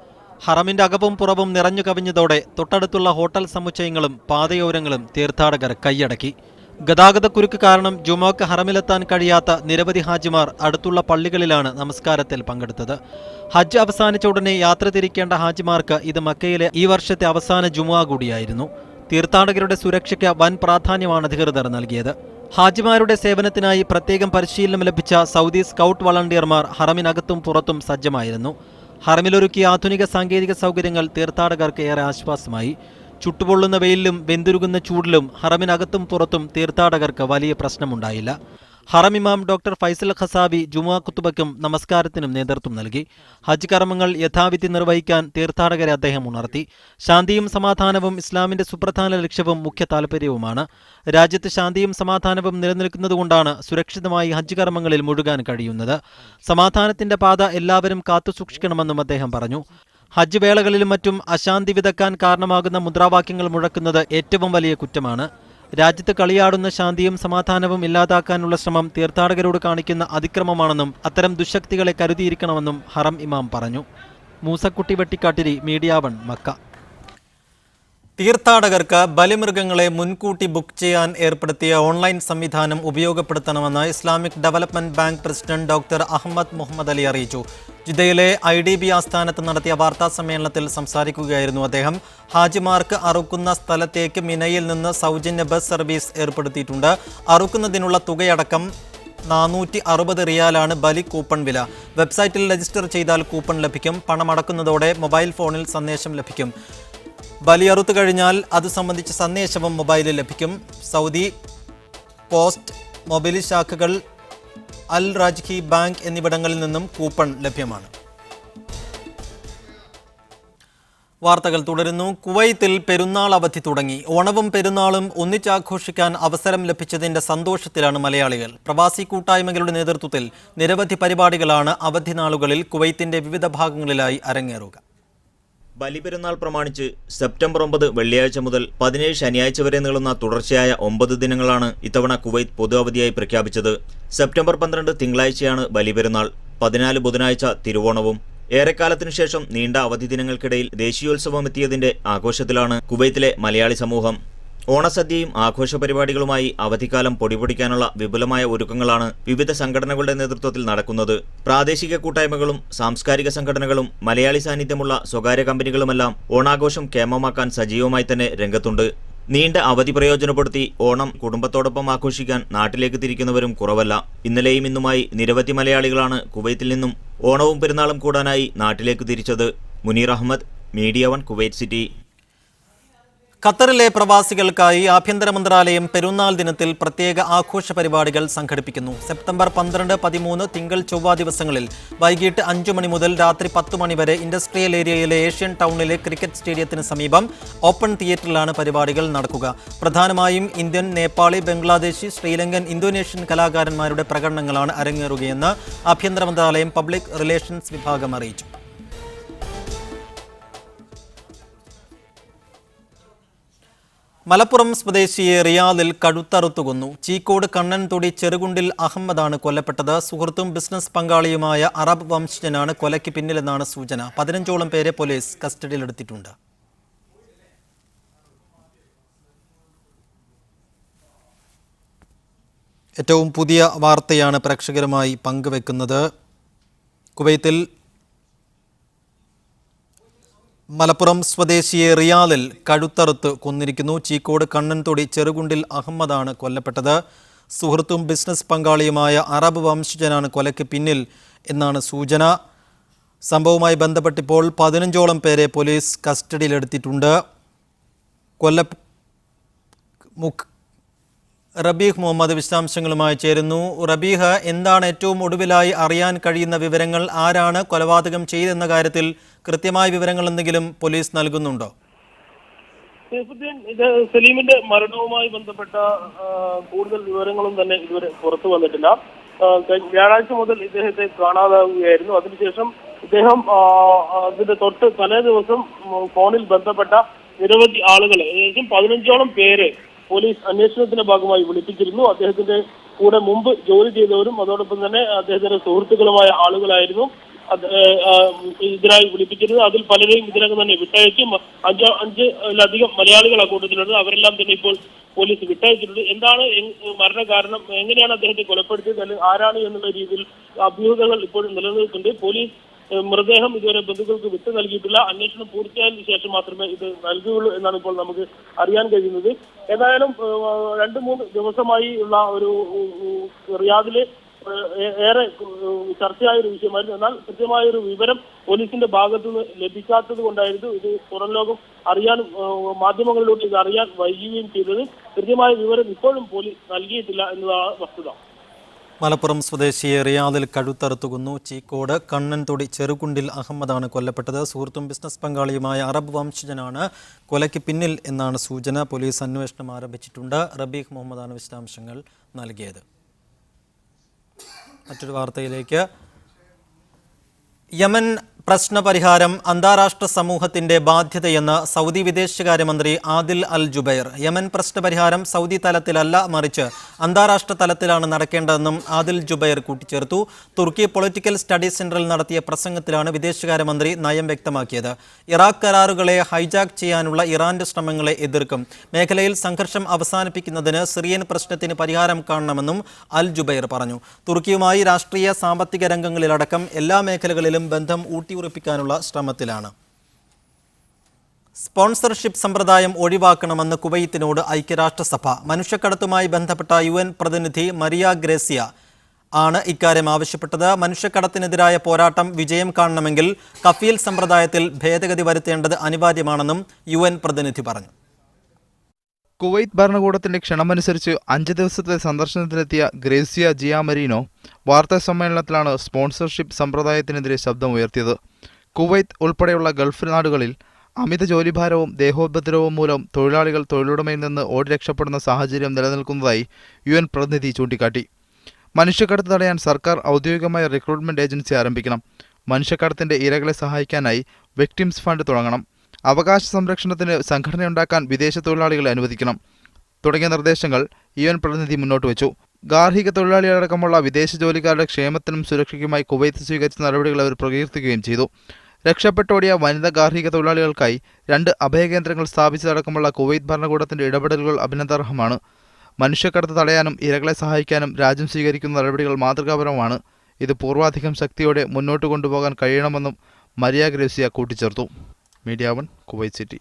ഹറമിന്റെ അകവും പുറവും നിറഞ്ഞു കവിഞ്ഞതോടെ തൊട്ടടുത്തുള്ള ഹോട്ടൽ സമുച്ചയങ്ങളും പാതയോരങ്ങളും തീർത്ഥാടകർ കൈയടക്കി. ഗതാഗതക്കുരുക്ക് കാരണം ജുമുഅക്ക് ഹറമിലെത്താൻ കഴിയാത്ത നിരവധി ഹാജിമാർ അടുത്തുള്ള പള്ളികളിലാണ് നമസ്കാരത്തിൽ പങ്കെടുത്തത്. ഹജ്ജ് അവസാനിച്ച ഉടനെ യാത്ര തിരിക്കേണ്ട ഹാജിമാർക്ക് ഇത് മക്കയിലെ ഈ വർഷത്തെ അവസാന ജുമുഅ കൂടിയായിരുന്നു. തീർത്ഥാടകരുടെ സുരക്ഷയ്ക്ക് വൻ പ്രാധാന്യമാണ് അധികൃതർ നൽകിയത്. ഹാജിമാരുടെ സേവനത്തിനായി പ്രത്യേകം പരിശീലനം ലഭിച്ച സൗദി സ്കൗട്ട് വളണ്ടിയർമാർ ഹറമിനകത്തും പുറത്തും സജ്ജമായിരുന്നു. ഹറമിലൊരുക്കിയ ആധുനിക സാങ്കേതിക സൗകര്യങ്ങൾ തീർത്ഥാടകർക്ക് ഏറെ ആശ്വാസമായി. ചുട്ടുപൊള്ളുന്ന വെയിലിലും വെന്തുരുകുന്ന ചൂടിലും ഹറമിനകത്തും പുറത്തും തീർത്ഥാടകർക്ക് വലിയ പ്രശ്നമുണ്ടായില്ല. ഹറം ഇമാം ഡോക്ടർ ഫൈസൽ ഖസാബി ജുമുഅ ഖുതുബയ്ക്കും നമസ്കാരത്തിനും നേതൃത്വം നൽകി. ഹജ്ജ് കർമ്മങ്ങൾ യഥാവിധി നിർവഹിക്കാൻ തീർത്ഥാടകരെ അദ്ദേഹം ഉണർത്തി. ശാന്തിയും സമാധാനവും ഇസ്ലാമിന്റെ സുപ്രധാന ലക്ഷ്യവും മുഖ്യ താൽപര്യവുമാണ്. രാജ്യത്ത് ശാന്തിയും സമാധാനവും നിലനിൽക്കുന്നതുകൊണ്ടാണ് സുരക്ഷിതമായി ഹജ്ജ് കർമ്മങ്ങളിൽ മുഴുകാൻ കഴിയുന്നത്. സമാധാനത്തിന്റെ പാത എല്ലാവരും കാത്തുസൂക്ഷിക്കണമെന്നും അദ്ദേഹം പറഞ്ഞു. ഹജ്ജ് വേളകളിലും മറ്റും അശാന്തി വിതക്കാൻ കാരണമാകുന്ന മുദ്രാവാക്യങ്ങൾ മുഴക്കുന്നത് ഏറ്റവും വലിയ കുറ്റമാണ്. രാജ്യത്ത് കളിയാടുന്ന ശാന്തിയും സമാധാനവും ഇല്ലാതാക്കാനുള്ള ശ്രമം തീർത്ഥാടകരോട് കാണിക്കുന്ന അതിക്രമമാണെന്നും അത്തരം ദുശക്തികളെ കരുതിയിരിക്കണമെന്നും ഹറം ഇമാം പറഞ്ഞു. Moosakutty Vettikkattiri, media 1, Mecca. തീർത്ഥാടകർക്ക് ബലിമൃഗങ്ങളെ മുൻകൂട്ടി ബുക്ക് ചെയ്യാൻ ഏർപ്പെടുത്തിയ ഓൺലൈൻ സംവിധാനം ഉപയോഗപ്പെടുത്തണമെന്ന് Islamic development bank president doctor Ahmed Muhammad Ali അറിയിച്ചു. ജിദ്ദയിലെ IDB ആസ്ഥാനത്ത് നടത്തിയ വാർത്താ സമ്മേളനത്തിൽ സംസാരിക്കുകയായിരുന്നു അദ്ദേഹം. ഹാജിമാർക്ക് അറുക്കുന്ന സ്ഥലത്തേക്ക് മിനയിൽ നിന്ന് സൗജന്യ ബസ് സർവീസ് ഏർപ്പെടുത്തിയിട്ടുണ്ട്. അറുക്കുന്നതിനുള്ള തുകയടക്കം 460 റിയാലാണ് ബലി കൂപ്പൺ വില. വെബ്സൈറ്റിൽ രജിസ്റ്റർ ചെയ്താൽ കൂപ്പൺ ലഭിക്കും. പണമടക്കുന്നതോടെ മൊബൈൽ ഫോണിൽ സന്ദേശം ലഭിക്കും. ബലിയറുത്തു കഴിഞ്ഞാൽ അത് സംബന്ധിച്ച സന്ദേശവും മൊബൈലിൽ ലഭിക്കും. സൗദി പോസ്റ്റ്, മൊബൈൽ ശാഖകൾ, അൽ റാജ്ഹി ബാങ്ക് എന്നിവിടങ്ങളിൽ നിന്നും കൂപ്പൺ ലഭ്യമാണ്. വാർത്തകൾ തുടരുന്നു. കുവൈത്തിൽ പെരുന്നാൾ അവധി തുടങ്ങി. ഓണവും പെരുന്നാളും ഒന്നിച്ചാഘോഷിക്കാൻ അവസരം ലഭിച്ചതിന്റെ സന്തോഷത്തിലാണ് മലയാളികൾ. പ്രവാസി കൂട്ടായ്മകളുടെ നേതൃത്വത്തിൽ നിരവധി പരിപാടികളാണ് അവധി നാളുകളിൽ കുവൈത്തിന്റെ വിവിധ ഭാഗങ്ങളിലായി അരങ്ങേറുക. ബലിപെരുന്നാൾ പ്രമാണിച്ച് സെപ്റ്റംബർ 9 വെള്ളിയാഴ്ച മുതൽ 17 ശനിയാഴ്ച വരെ നീളുന്ന തുടർച്ചയായ 9 ദിനങ്ങളാണ് ഇത്തവണ കുവൈത്ത് പൊതു അവധിയായി പ്രഖ്യാപിച്ചത്. സെപ്റ്റംബർ 12 തിങ്കളാഴ്ചയാണ് ബലിപെരുന്നാൾ, 14 ബുധനാഴ്ച തിരുവോണവും. ഏറെക്കാലത്തിനു ശേഷം നീണ്ട അവധി ദിനങ്ങൾക്കിടയിൽ ദേശീയോത്സവം എത്തിയതിന്റെ ആഘോഷത്തിലാണ് കുവൈത്തിലെ മലയാളി സമൂഹം. ഓണസദ്യയും ആഘോഷ പരിപാടികളുമായി അവധിക്കാലം പൊടിപൊടിക്കാനുള്ള വിപുലമായ ഒരുക്കങ്ങളാണ് വിവിധ സംഘടനകളുടെ നേതൃത്വത്തിൽ നടക്കുന്നത്. പ്രാദേശിക കൂട്ടായ്മകളും സാംസ്കാരിക സംഘടനകളും മലയാളി സാന്നിധ്യമുള്ള സ്വകാര്യ കമ്പനികളുമെല്ലാം ഓണാഘോഷം കേമമാക്കാൻ സജീവമായി തന്നെ രംഗത്തുണ്ട്. നീണ്ട അവധി പ്രയോജനപ്പെടുത്തി ഓണം കുടുംബത്തോടൊപ്പം ആഘോഷിക്കാൻ നാട്ടിലേക്ക് തിരിക്കുന്നവരും കുറവല്ല. ഇന്നലെയും ഇന്നുമായി നിരവധി മലയാളികളാണ് കുവൈത്തിൽ നിന്നും ഓണവും പെരുന്നാളും കൂടാനായി നാട്ടിലേക്ക് തിരിച്ചത്. Muneer Ahmed, media 1, Kuwait city. ഖത്തറിലെ പ്രവാസികൾക്കായി ആഭ്യന്തര മന്ത്രാലയം പെരുന്നാൾ ദിനത്തിൽ പ്രത്യേക ആഘോഷ പരിപാടികൾ സംഘടിപ്പിക്കുന്നു. സെപ്റ്റംബർ 12, 13 തിങ്കൾ ചൊവ്വ ദിവസങ്ങളിൽ വൈകിട്ട് 5 മണി മുതൽ രാത്രി 10 മണി വരെ ഇൻഡസ്ട്രിയൽ ഏരിയയിലെ ഏഷ്യൻ ടൗണിലെ ക്രിക്കറ്റ് സ്റ്റേഡിയത്തിന് സമീപം ഓപ്പൺ തിയേറ്ററിലാണ് പരിപാടികൾ നടക്കുക. പ്രധാനമായും ഇന്ത്യൻ, നേപ്പാളി, ബംഗ്ലാദേശി, ശ്രീലങ്കൻ, ഇന്തോനേഷ്യൻ കലാകാരന്മാരുടെ പ്രകടനങ്ങളാണ് അരങ്ങേറുകയെന്ന് ആഭ്യന്തര മന്ത്രാലയം പബ്ലിക് റിലേഷൻസ് വിഭാഗം അറിയിച്ചു. മലപ്പുറം സ്വദേശിയെ റിയാദിൽ കഴുത്തറുത്തു കൊന്നു. ചീക്കോട് കണ്ണൻതൊടി ചെറുകുണ്ടിൽ അഹമ്മദാണ് കൊല്ലപ്പെട്ടത്. സുഹൃത്തും ബിസിനസ് പങ്കാളിയുമായ അറബ് വംശജനാണ് കൊലയ്ക്ക് പിന്നിലെന്നാണ് സൂചന. 15ഓളം പേരെ പോലീസ് കസ്റ്റഡിയിലെടുത്തിട്ടുണ്ട്. ഏറ്റവും പുതിയ വാർത്തയാണ് പ്രേക്ഷകരുമായി പങ്കുവെക്കുന്നത്. കുവൈത്തിൽ മലപ്പുറം സ്വദേശിയെ റിയാദിൽ കഴുത്തറുത്ത് കൊന്നിരിക്കുന്നു. ചീക്കോട് കണ്ണൻതൊടി ചെറുകുണ്ടിൽ അഹമ്മദാണ് കൊല്ലപ്പെട്ടത്. സുഹൃത്തും ബിസിനസ് പങ്കാളിയുമായ അറബ് വംശജനാണ് കൊലയ്ക്ക് പിന്നിൽ എന്നാണ് സൂചന. സംഭവവുമായി ബന്ധപ്പെട്ടിപ്പോൾ 15ഓളം പേരെ പോലീസ് കസ്റ്റഡിയിലെടുത്തിട്ടുണ്ട്. റബീഹ് മുഹമ്മദ് വിശദാംശങ്ങളുമായി ചേരുന്നു. റബീഹ്, എന്താണ് ഏറ്റവും ഒടുവിലായി അറിയാൻ കഴിയുന്ന വിവരങ്ങൾ? ആരാണ് കൊലപാതകം ചെയ്തെന്ന കാര്യത്തിൽ കൃത്യമായ വിവരങ്ങൾ എന്തെങ്കിലും പോലീസ് നൽകുന്നുണ്ടോ? ഇത് സലീമിന്റെ മരണവുമായി ബന്ധപ്പെട്ട കൂടുതൽ വിവരങ്ങളും തന്നെ ഇതുവരെ പുറത്തു വന്നിട്ടില്ല. വ്യാഴാഴ്ച മുതൽ ഇദ്ദേഹത്തെ കാണാതാവുകയായിരുന്നു. അതിനുശേഷം ഇദ്ദേഹം അതിന്റെ തൊട്ട് തലേ ദിവസം ഫോണിൽ ബന്ധപ്പെട്ട നിരവധി ആളുകളെ, ഏകദേശം 15ഓളം പേരെ പോലീസ് അന്വേഷണത്തിന്റെ ഭാഗമായി വിളിപ്പിച്ചിരുന്നു. അദ്ദേഹത്തിന്റെ കൂടെ മുമ്പ് ജോലി ചെയ്തവരും അതോടൊപ്പം തന്നെ അദ്ദേഹത്തിന്റെ സുഹൃത്തുക്കളുമായ ആളുകളായിരുന്നു ഇതിനായി വിളിപ്പിച്ചിരുന്നത്. അതിൽ പലരെയും ഇതിനകം തന്നെ വിട്ടയച്ചു. 5-ലധികം മലയാളികൾ കൂട്ടത്തിലുണ്ട്. അവരെല്ലാം തന്നെ ഇപ്പോൾ പോലീസ് വിട്ടയച്ചിട്ടുണ്ട്. എന്താണ് മരണകാരണം, എങ്ങനെയാണ് അദ്ദേഹത്തെ കൊലപ്പെടുത്തിയത്, അല്ലെങ്കിൽ ആരാണ് എന്നുള്ള രീതിയിൽ അഭ്യൂഹങ്ങൾ ഇപ്പോഴും നിലനിൽക്കുന്നുണ്ട്. പോലീസ് മൃതദേഹം ഇതുവരെ ബന്ധുക്കൾക്ക് വിട്ടു നൽകിയിട്ടില്ല. അന്വേഷണം പൂർത്തിയായതിനു ശേഷം മാത്രമേ ഇത് നൽകുകയുള്ളൂ എന്നാണ് ഇപ്പോൾ നമുക്ക് അറിയാൻ കഴിയുന്നത്. ഏതായാലും 2-3 ദിവസമായി ഉള്ള ഒരു റിയാദിലെ ഏറെ ചർച്ചയായൊരു വിഷയമായിരുന്നു. എന്നാൽ കൃത്യമായൊരു വിവരം പോലീസിന്റെ ഭാഗത്തുനിന്ന് ലഭിക്കാത്തത് കൊണ്ടായിരുന്നു ഇത് പുറം ലോകം അറിയാനും മാധ്യമങ്ങളിലൂടെ ഇത് അറിയാൻ വൈകുകയും ചെയ്തത്. കൃത്യമായ വിവരം ഇപ്പോഴും പോലീസ് നൽകിയിട്ടില്ല എന്നതാണ് വസ്തുത. മലപ്പുറം സ്വദേശിയെ റിയാദിൽ കഴുത്തറുത്തുകൊന്നു. ചീക്കോട് കണ്ണൻതൊടി ചെറുകുണ്ടിൽ അഹമ്മദാണ് കൊല്ലപ്പെട്ടത്. സുഹൃത്തും ബിസിനസ് പങ്കാളിയുമായ അറബ് വംശജനാണ് കൊലയ്ക്ക് പിന്നിൽ എന്നാണ് സൂചന. പോലീസ് അന്വേഷണം ആരംഭിച്ചിട്ടുണ്ട്. റബീഹ് മുഹമ്മദാണ് വിശദാംശങ്ങൾ നൽകിയത്. മറ്റൊരു വാർത്തയിലേക്ക്. യമൻ പ്രശ്നപരിഹാരം അന്താരാഷ്ട്ര സമൂഹത്തിന്റെ ബാധ്യതയെന്ന് സൗദി വിദേശകാര്യമന്ത്രി ആദിൽ അൽ ജുബൈർ. യമൻ പ്രശ്നപരിഹാരം സൗദി തലത്തിലല്ല, മറിച്ച് അന്താരാഷ്ട്ര തലത്തിലാണ് നടക്കേണ്ടതെന്നും ആദിൽ ജുബൈർ കൂട്ടിച്ചേർത്തു. തുർക്കി പൊളിറ്റിക്കൽ സ്റ്റഡീസ് സെന്ററിൽ നടത്തിയ പ്രസംഗത്തിലാണ് വിദേശകാര്യമന്ത്രി നയം വ്യക്തമാക്കിയത്. ഇറാഖ് കരാറുകളെ ഹൈജാക്ക് ചെയ്യാനുള്ള ഇറാന്റെ ശ്രമങ്ങളെ എതിർക്കും. മേഖലയിൽ സംഘർഷം അവസാനിപ്പിക്കുന്നതിന് സിറിയൻ പ്രശ്നത്തിന് പരിഹാരം കാണണമെന്നും അൽ ജുബൈർ പറഞ്ഞു. തുർക്കിയുമായി രാഷ്ട്രീയ, സാമ്പത്തിക രംഗങ്ങളിലടക്കം എല്ലാ മേഖലകളിലും ബന്ധം ഊട്ടിയുറപ്പിക്കാനുള്ള ശ്രമത്തിലാണ്. സ്പോൺസർഷിപ്പ് സമ്പ്രദായം ഒഴിവാക്കണമെന്ന് കുവൈത്തിനോട് ഐക്യരാഷ്ട്രസഭ. മനുഷ്യക്കടത്തുമായി ബന്ധപ്പെട്ട UN പ്രതിനിധി മരിയ ഗ്രേസിയ ആണ് ഇക്കാര്യം ആവശ്യപ്പെട്ടത്. മനുഷ്യക്കടത്തിനെതിരായ പോരാട്ടം വിജയം കാണണമെങ്കിൽ കഫീൽ സമ്പ്രദായത്തിൽ ഭേദഗതി വരുത്തേണ്ടത് അനിവാര്യമാണെന്നും UN പ്രതിനിധി പറഞ്ഞു. കുവൈത്ത് ഭരണകൂടത്തിന്റെ ക്ഷണമനുസരിച്ച് 5 ദിവസത്തെ സന്ദർശനത്തിലെത്തിയ ഗ്രേസിയ ജിയാമരീനോ വാർത്താ സമ്മേളനത്തിലാണ് സ്പോൺസർഷിപ്പ് സമ്പ്രദായത്തിനെതിരെ ശബ്ദമുയർത്തിയത്. കുവൈത്ത് ഉൾപ്പെടെയുള്ള ഗൾഫ് നാടുകളിൽ അമിത ജോലിഭാരവും ദേഹോപദ്രവവും മൂലം തൊഴിലാളികൾ തൊഴിലുടമയിൽ നിന്ന് ഓടി രക്ഷപ്പെടുന്ന സാഹചര്യം നിലനിൽക്കുന്നതായി UN പ്രതിനിധി ചൂണ്ടിക്കാട്ടി. മനുഷ്യക്കടത്ത് തടയാൻ സർക്കാർ ഔദ്യോഗികമായ റിക്രൂട്ട്മെന്റ് ഏജൻസി ആരംഭിക്കണം. മനുഷ്യക്കടത്തിന്റെ ഇരകളെ സഹായിക്കാനായി വിക്ടിംസ് ഫണ്ട് തുടങ്ങണം. അവകാശ സംരക്ഷണത്തിന് സംഘടനയുണ്ടാക്കാൻ വിദേശ തൊഴിലാളികളെ അനുവദിക്കണം തുടങ്ങിയ നിർദ്ദേശങ്ങൾ UN പ്രതിനിധി മുന്നോട്ട് വെച്ചു. ഗാർഹിക തൊഴിലാളികളടക്കമുള്ള വിദേശ ജോലിക്കാരുടെ ക്ഷേമത്തിനും സുരക്ഷയ്ക്കുമായി കുവൈത്ത് സ്വീകരിച്ച നടപടികൾ അവർ പ്രകീർത്തിക്കുകയും ചെയ്തു. രക്ഷപ്പെട്ടോടിയ വനിതാ ഗാർഹിക തൊഴിലാളികൾക്കായി 2 അഭയകേന്ദ്രങ്ങൾ സ്ഥാപിച്ചതടക്കമുള്ള കുവൈത്ത് ഭരണകൂടത്തിന്റെ ഇടപെടലുകൾ അഭിനന്ദനാർഹമാണ്. മനുഷ്യക്കടത്ത് തടയാനും ഇരകളെ സഹായിക്കാനും രാജ്യം സ്വീകരിക്കുന്ന നടപടികൾ മാതൃകാപരമാണ്. ഇത് പൂർവാധികം ശക്തിയോടെ മുന്നോട്ട് കൊണ്ടുപോകാൻ കഴിയണമെന്നും മരിയ ഗ്രേസിയ കൂട്ടിച്ചേർത്തു. Media 1 Kuwait city.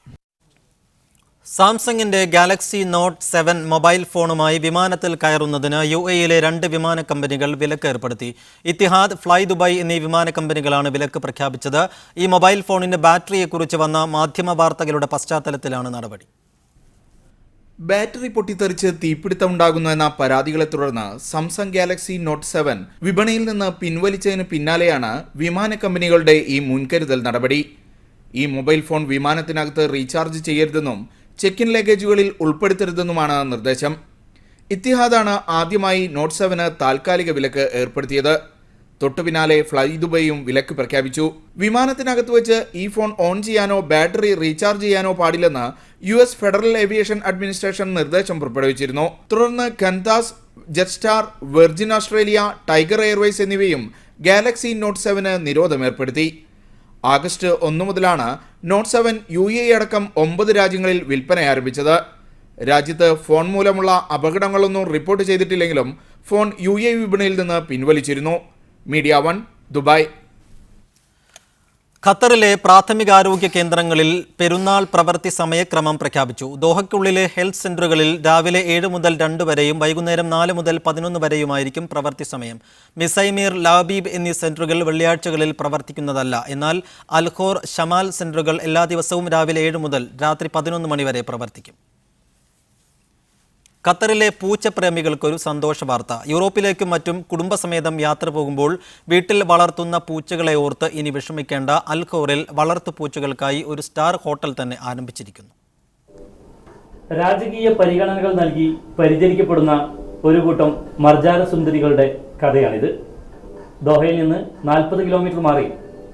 സാംസങ്ങിന്റെ ഗാലക്സി നോട്ട് 7 മൊബൈൽ ഫോണുമായി വിമാനത്തിൽ കയറുന്നതിന് UAE-യിലെ 2 വിമാന കമ്പനികൾ വിലക്ക് ഏർപ്പെടുത്തി. ഇത്തിഹാദ്, ഫ്ലൈ ദുബായ് എന്നീ വിമാന കമ്പനികളാണ് വിലക്ക് പ്രഖ്യാപിച്ചത്. ഈ മൊബൈൽ ഫോണിന്റെ ബാറ്ററിയെക്കുറിച്ച് വന്ന മാധ്യമ വാർത്തകളുടെ പശ്ചാത്തലത്തിലാണ് നടപടി. ബാറ്ററി പൊട്ടിത്തെറിച്ച് തീപിടുത്തമുണ്ടാകുന്നു എന്ന പരാതികളെ തുടർന്ന് സാംസങ് ഗാലക്സി നോട്ട് 7 വിപണിയിൽ നിന്ന് പിൻവലിച്ചതിന് പിന്നാലെയാണ് വിമാന കമ്പനികളുടെ ഈ മുൻകരുതൽ നടപടി. ഈ മൊബൈൽ ഫോൺ വിമാനത്തിനകത്ത് റീചാർജ് ചെയ്യരുതെന്നും ചെക്ക് ഇൻ ലഗേജുകളിൽ ഉൾപ്പെടുത്തരുതെന്നുമാണ് നിർദ്ദേശം. ഇത്തിഹാദാണ് ആദ്യമായി നോട്ട് 7 താൽക്കാലിക വിലക്ക് ഏർപ്പെടുത്തിയത്. തൊട്ടു പിന്നാലെ ഫ്ലൈ ദുബൈയും വിലക്ക് പ്രഖ്യാപിച്ചു. വിമാനത്തിനകത്ത് വെച്ച് ഈ ഫോൺ ഓൺ ചെയ്യാനോ ബാറ്ററി റീചാർജ് ചെയ്യാനോ പാടില്ലെന്ന് US ഫെഡറൽ ഏവിയേഷൻ അഡ്മിനിസ്ട്രേഷൻ നിർദ്ദേശം പുറപ്പെടുവിച്ചിരുന്നു. തുടർന്ന് Qantas, Jetstar, Virgin Australia, Tiger Airways എന്നിവയും ഗാലക്സി നോട്ട് 7 നിരോധനം ഏർപ്പെടുത്തി. ആഗസ്റ്റ് 1 മുതലാണ് നോട്ട് 7 UAE അടക്കം 9 രാജ്യങ്ങളിൽ വിൽപ്പന ആരംഭിച്ചത്. രാജ്യത്ത് ഫോൺ മൂലമുള്ള അപകടങ്ങളൊന്നും റിപ്പോർട്ട് ചെയ്തിട്ടില്ലെങ്കിലും ഫോൺ UAE വിപണിയിൽ നിന്ന് പിൻവലിച്ചിരുന്നു. Media 1 Dubai. ഖത്തറിലെ പ്രാഥമികാരോഗ്യ കേന്ദ്രങ്ങളിൽ പെരുന്നാൾ പ്രവൃത്തി സമയക്രമം പ്രഖ്യാപിച്ചു. ദോഹയ്ക്കുള്ളിലെ ഹെൽത്ത് സെന്ററുകളിൽ രാവിലെ 7 മുതൽ 2 വരെയും വൈകുന്നേരം 4 മുതൽ 11 വരെയുമായിരിക്കും പ്രവൃത്തി സമയം. മിസൈമീർ, ലാബീബ് എന്നീ സെന്ററുകൾ വെള്ളിയാഴ്ചകളിൽ പ്രവർത്തിക്കുന്നതല്ല. എന്നാൽ അൽഖോർ, ഷമാൽ സെന്ററുകൾ എല്ലാ ദിവസവും രാവിലെ 7 മുതൽ രാത്രി 11 മണി വരെ പ്രവർത്തിക്കും. ഖത്തറിലെ പൂച്ചപ്രേമികൾക്കൊരു സന്തോഷ വാർത്ത. യൂറോപ്പിലേക്കും മറ്റും കുടുംബസമേതം യാത്ര പോകുമ്പോൾ വീട്ടിൽ വളർത്തുന്ന പൂച്ചകളെ ഓർത്ത് ഇനി വിഷമിക്കേണ്ട. അൽഖോറിൽ വളർത്തു പൂച്ചകൾക്കായി ഒരു സ്റ്റാർ ഹോട്ടൽ തന്നെ ആരംഭിച്ചിരിക്കുന്നു. രാജകീയ പരിഗണനകൾ നൽകി പരിചരിക്കപ്പെടുന്ന ഒരു കൂട്ടം മർജാര സുന്ദരികളുടെ കഥയാണിത്. ദോഹയിൽ നിന്ന് 40 കിലോമീറ്റർ മാറി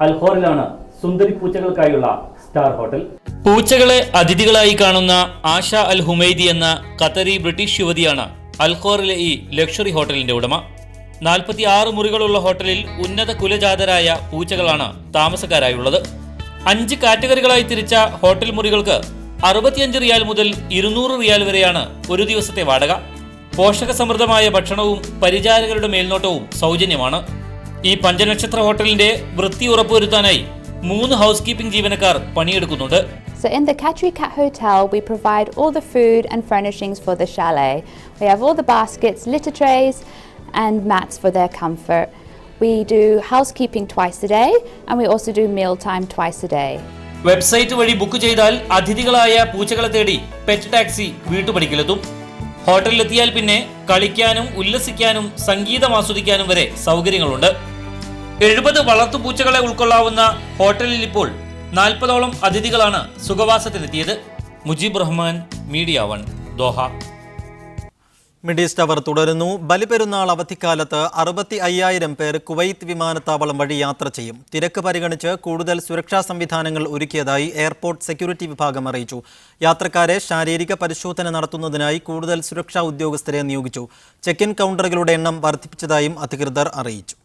അൽഖോറിലാണ് സുന്ദരി പൂച്ചകൾക്കായുള്ള സ്റ്റാർ ഹോട്ടൽ. പൂച്ചകളെ അതിഥികളായി കാണുന്ന ആഷ അൽ ഹുമൈദി എന്ന ഖത്തറി ബ്രിട്ടീഷ് യുവതിയാണ് അൽഖോറിലെ ഈ ലക്ഷറി ഹോട്ടലിന്റെ ഉടമ. 46 മുറികളുള്ള ഹോട്ടലിൽ ഉന്നത കുലജാതരായ പൂച്ചകളാണ് താമസക്കാരായുള്ളത്. 5 കാറ്റഗറികളായി തിരിച്ച ഹോട്ടൽ മുറികൾക്ക് 65 റിയാൽ മുതൽ 200 റിയാൽ വരെയാണ് ഒരു ദിവസത്തെ വാടക. പോഷക സമൃദ്ധമായ ഭക്ഷണവും പരിചാരകരുടെ മേൽനോട്ടവും സൗജന്യമാണ്. ഈ പഞ്ചനക്ഷത്ര ഹോട്ടലിന്റെ വൃത്തി ഉറപ്പുവരുത്താനായി 3 ഹൗസ് കീപ്പിംഗ് ജീവനക്കാർ പണിയെടുക്കുന്നുണ്ട്. So in the Katri Cat Hotel, we provide all the food and furnishings for the chalet. We have all the baskets, litter trays and mats for their comfort. We do housekeeping twice a day and we also do mealtime twice a day. Website വഴി book ചെയ്താൽ അതിഥികളായ പൂച്ചകളെ തേടി pet taxi വീട്ടുപടിക്കലെത്തും. ഹോട്ടലിലെത്തിയാൽ പിന്നെ കളിക്കാനും ഉല്ലസിക്കാനും സംഗീതം ആസ്വദിക്കാനും വരെ സൗകര്യങ്ങളുണ്ട്. 70 വളർത്തുപൂച്ചകളെ ഉൾക്കൊള്ളാവുന്ന ഹോട്ടലിൽ ഇപ്പോൾ 40ഓളം അതിഥികളാണ് സുഖവാസത്തിനെത്തിയത്. Mujeeb Rahman, media 1, Doha. Mid East Hour തുടരുന്നു. ബലിപെരുന്നാൾ അവധിക്കാലത്ത് 65,000 പേർ കുവൈത്ത് വിമാനത്താവളം വഴി യാത്ര ചെയ്യും. തിരക്ക് പരിഗണിച്ച് കൂടുതൽ സുരക്ഷാ സംവിധാനങ്ങൾ ഒരുക്കിയതായി എയർപോർട്ട് സെക്യൂരിറ്റി വിഭാഗം അറിയിച്ചു. യാത്രക്കാരെ ശാരീരിക പരിശോധന നടത്തുന്നതിനായി കൂടുതൽ സുരക്ഷാ ഉദ്യോഗസ്ഥരെ നിയോഗിച്ചു. ചെക്ക് ഇൻ കൗണ്ടറുകളുടെ എണ്ണം വർദ്ധിപ്പിച്ചതായും അധികൃതർ അറിയിച്ചു.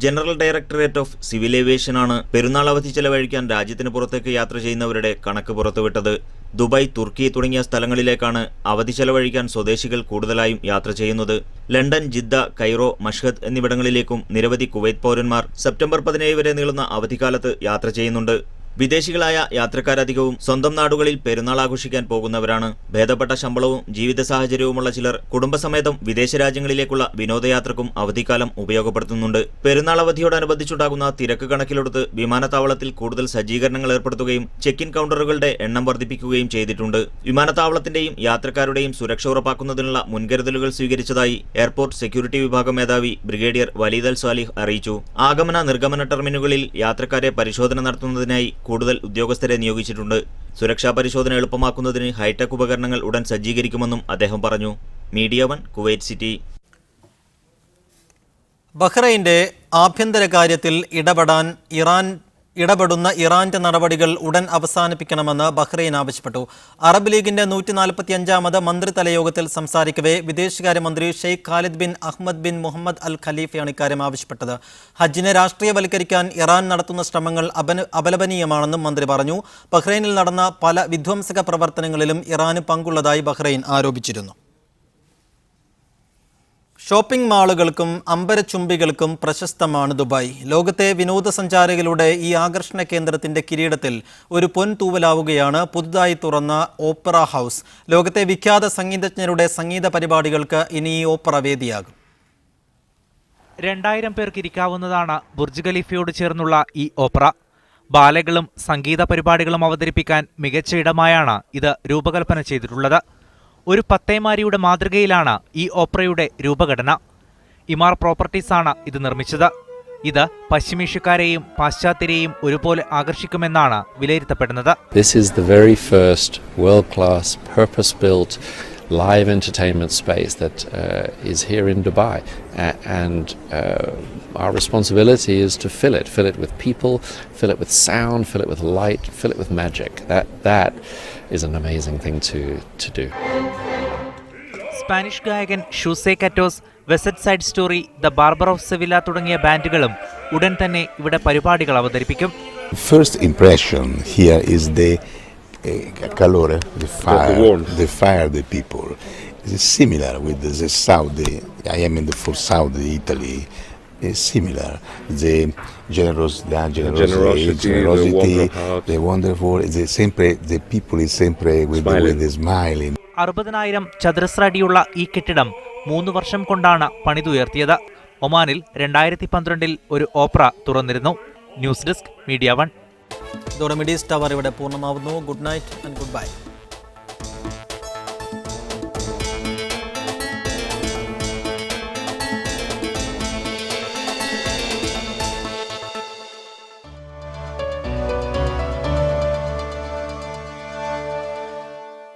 ജനറൽ ഡയറക്ടറേറ്റ് ഓഫ് സിവിൽ ഏവിയേഷനാണ് പെരുന്നാൾ അവധി ചെലവഴിക്കാൻ രാജ്യത്തിന് പുറത്തേക്ക് യാത്ര ചെയ്യുന്നവരുടെ കണക്ക് പുറത്തുവിട്ടത്. ദുബായ്, തുർക്കി തുടങ്ങിയ സ്ഥലങ്ങളിലേക്കാണ് അവധി ചെലവഴിക്കാൻ സ്വദേശികൾ കൂടുതലായും യാത്ര ചെയ്യുന്നത്. ലണ്ടൻ, ജിദ്ദ, കൈറോ, മഷ്ഹദ് എന്നിവിടങ്ങളിലേക്കും നിരവധി കുവൈത്ത് പൗരന്മാർ സെപ്റ്റംബർ 17 വരെ നീളുന്ന അവധിക്കാലത്ത് യാത്ര ചെയ്യുന്നുണ്ട്. വിദേശികളായ യാത്രക്കാരധികവും സ്വന്തം നാടുകളിൽ പെരുന്നാൾ ആഘോഷിക്കാൻ പോകുന്നവരാണ്. ഭേദപ്പെട്ട ശമ്പളവും ജീവിത സാഹചര്യവുമുള്ള ചിലർ കുടുംബസമേതം വിദേശ രാജ്യങ്ങളിലേക്കുള്ള വിനോദയാത്രക്കും അവധിക്കാലം ഉപയോഗപ്പെടുത്തുന്നുണ്ട്. പെരുന്നാൾ അവധിയോടനുബന്ധിച്ചുണ്ടാകുന്ന തിരക്ക് കണക്കിലെടുത്ത് വിമാനത്താവളത്തിൽ കൂടുതൽ സജ്ജീകരണങ്ങൾ ഏർപ്പെടുത്തുകയും ചെക്ക് ഇൻ കൗണ്ടറുകളുടെ എണ്ണം വർദ്ധിപ്പിക്കുകയും ചെയ്തിട്ടുണ്ട്. വിമാനത്താവളത്തിന്റെയും യാത്രക്കാരുടെയും സുരക്ഷ ഉറപ്പാക്കുന്നതിനുള്ള മുൻകരുതലുകൾ സ്വീകരിച്ചതായി എയർപോർട്ട് സെക്യൂരിറ്റി വിഭാഗം മേധാവി ബ്രിഗേഡിയർ വലീദ് അൽ സാലിഹ് അറിയിച്ചു. ആഗമന നിർഗമന ടെർമിനലുകളിൽ യാത്രക്കാരെ പരിശോധന നടത്തുന്നതിനായി കൂടുതൽ ഉദ്യോഗസ്ഥരെ നിയോഗിച്ചിട്ടുണ്ട്. സുരക്ഷാ പരിശോധന എളുപ്പമാക്കുന്നതിന് ഹൈടെക് ഉപകരണങ്ങൾ ഉടൻ സജ്ജീകരിക്കുമെന്നും അദ്ദേഹം പറഞ്ഞു. Media 1, Kuwait city. ബഹ്റൈന്റെ ആഭ്യന്തര കാര്യത്തിൽ ഇടപെടുന്ന ഇറാന്റെ നടപടികൾ ഉടൻ അവസാനിപ്പിക്കണമെന്ന് ബഹ്റൈൻ ആവശ്യപ്പെട്ടു. അറബ് ലീഗിന്റെ 145ാമത് മന്ത്രിതല യോഗത്തിൽ സംസാരിക്കവേ വിദേശകാര്യമന്ത്രി Sheikh Khalid bin Ahmed bin Muhammad Al ഖലീഫയാണ് ഇക്കാര്യം ആവശ്യപ്പെട്ടത്. ഹജ്ജിനെ രാഷ്ട്രീയവൽക്കരിക്കാൻ ഇറാൻ നടത്തുന്ന ശ്രമങ്ങൾ അപലപനീയമാണെന്നും മന്ത്രി പറഞ്ഞു. ബഹ്റൈനിൽ നടന്ന പല വിധ്വംസക പ്രവർത്തനങ്ങളിലും ഇറാന് പങ്കുള്ളതായി ബഹ്റൈൻ ആരോപിച്ചിരുന്നു. ഷോപ്പിംഗ് മാളുകൾക്കും അമ്പരച്ചുംബികൾക്കും പ്രശസ്തമാണ് ദുബായ്. ലോകത്തെ വിനോദസഞ്ചാരികളുടെ ഈ ആകർഷണ കേന്ദ്രത്തിന്റെ കിരീടത്തിൽ ഒരു പൊൻതൂവലാവുകയാണ് പുതുതായി തുറന്ന ഓപ്പറ ഹൗസ്. ലോകത്തെ വിഖ്യാത സംഗീതജ്ഞരുടെ സംഗീത പരിപാടികൾക്ക് ഇനി ഈ ഓപ്പറ വേദിയാകും. 2000 പേർക്ക് ഇരിക്കാവുന്നതാണ് ബുർജ് ഖലീഫയോട് ചേർന്നുള്ള ഈ ഓപ്പറ. ബാലകളും സംഗീത പരിപാടികളും അവതരിപ്പിക്കാൻ മികച്ച ഇടമായാണ് ഇത് രൂപകൽപ്പന ചെയ്തിട്ടുള്ളത്. ഒരു പത്തേമാരിയുടെ മാതൃകയിലാണ് ഈ ഓപ്പറയുടെ രൂപഘടന. ഇമാർ പ്രോപ്പർട്ടീസാണ് ഇത് നിർമ്മിച്ചത്. ഇത് പശ്ചിമേഷ്യക്കാരെയും പാശ്ചാത്യരെയും ഒരുപോലെ ആകർഷിക്കുമെന്നാണ് വിലയിരുത്തപ്പെടുന്നത്. This is the very first world-class, purpose-built live entertainment space that is here in Dubai, and our responsibility is to fill it with people, fill it with sound, fill it with light, fill it with magic. That is an amazing thing to do. Spanish ഗായകൻ Jose കാറ്റോസ്, West Side Story, the Barber of Seville തുടങ്ങിയ ബാൻഡുകളും ഉടൻ തന്നെ ഇവിടെ പരിപാടികൾ അവതരിപ്പിക്കും. First impression here is the calore, the fire, the people. It's similar with the south. I am in the for south Italy. It's similar. The generosity, the wonderful. The people is sempre with the smiling. 60,000 ചതുരശ്ര അടിയുള്ള ഈ കെട്ടിടം 3 വർഷം കൊണ്ടാണ് പണിതുയർത്തിയത്. ഒമാനിൽ 2012 ഒരു opera തുറന്നിരുന്നു. News desk media 1. ഇതോടെ Mideast tower ഇവിടെ പൂർണ്ണമാവുന്നു. Good night and good bye.